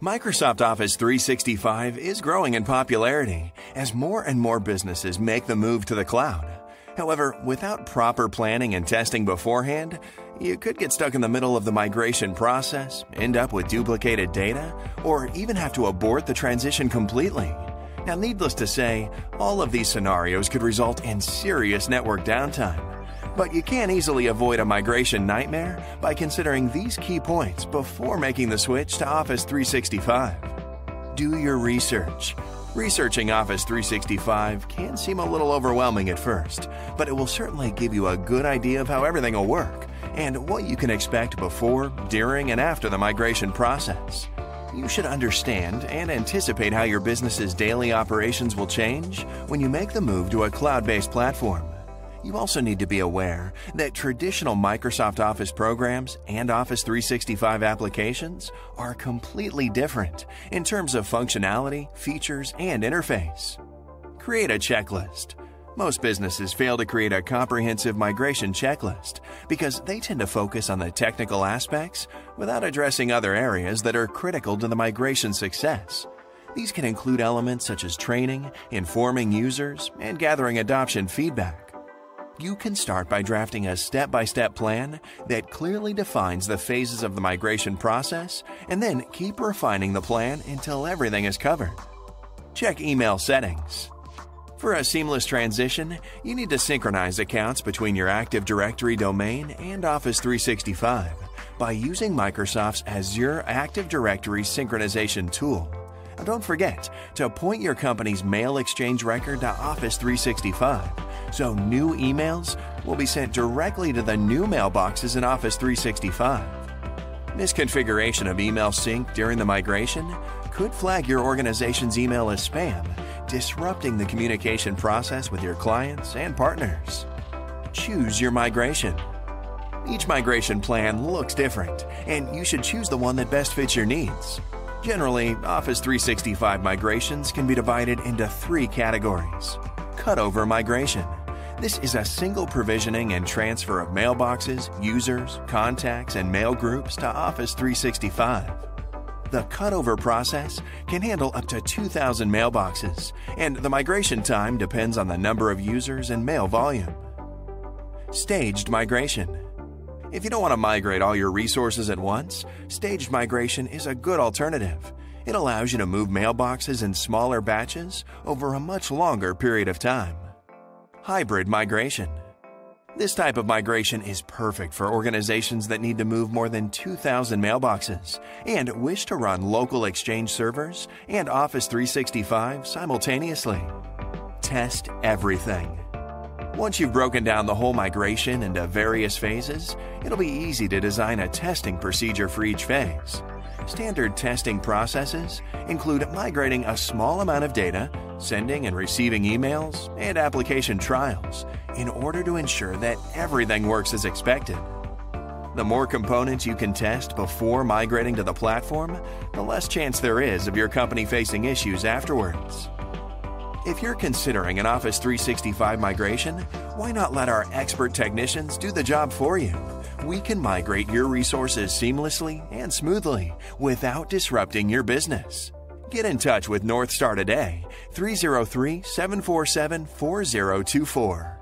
Microsoft Office 365 is growing in popularity as more and more businesses make the move to the cloud. However, without proper planning and testing beforehand, you could get stuck in the middle of the migration process, end up with duplicated data, or even have to abort the transition completely. Now, needless to say, all of these scenarios could result in serious network downtime. But you can't easily avoid a migration nightmare by considering these key points before making the switch to Office 365. Do your research. Researching Office 365 can seem a little overwhelming at first, but it will certainly give you a good idea of how everything will work and what you can expect before, during, and after the migration process. You should understand and anticipate how your business's daily operations will change when you make the move to a cloud-based platform. You also need to be aware that traditional Microsoft Office programs and Office 365 applications are completely different in terms of functionality, features, and interface. Create a checklist. Most businesses fail to create a comprehensive migration checklist because they tend to focus on the technical aspects without addressing other areas that are critical to the migration success. These can include elements such as training, informing users, and gathering adoption feedback. You can start by drafting a step-by-step plan that clearly defines the phases of the migration process and then keep refining the plan until everything is covered. Check email settings. For a seamless transition, you need to synchronize accounts between your Active Directory domain and Office 365 by using Microsoft's Azure Active Directory synchronization tool. And don't forget to point your company's mail exchange record to Office 365 so new emails will be sent directly to the new mailboxes in Office 365. Misconfiguration of email sync during the migration could flag your organization's email as spam, disrupting the communication process with your clients and partners. Choose your migration. Each migration plan looks different, and you should choose the one that best fits your needs. Generally, Office 365 migrations can be divided into 3 categories. Cutover migration. This is a single provisioning and transfer of mailboxes, users, contacts, and mail groups to Office 365. The cutover process can handle up to 2,000 mailboxes, and the migration time depends on the number of users and mail volume. Staged migration. If you don't want to migrate all your resources at once, staged migration is a good alternative. It allows you to move mailboxes in smaller batches over a much longer period of time. Hybrid migration. This type of migration is perfect for organizations that need to move more than 2,000 mailboxes and wish to run local Exchange servers and Office 365 simultaneously. Test everything. Once you've broken down the whole migration into various phases, it'll be easy to design a testing procedure for each phase. Standard testing processes include migrating a small amount of data, sending and receiving emails, and application trials in order to ensure that everything works as expected. The more components you can test before migrating to the platform, the less chance there is of your company facing issues afterwards. If you're considering an Office 365 migration, why not let our expert technicians do the job for you? We can migrate your resources seamlessly and smoothly without disrupting your business. Get in touch with North Star today, 303-747-4024.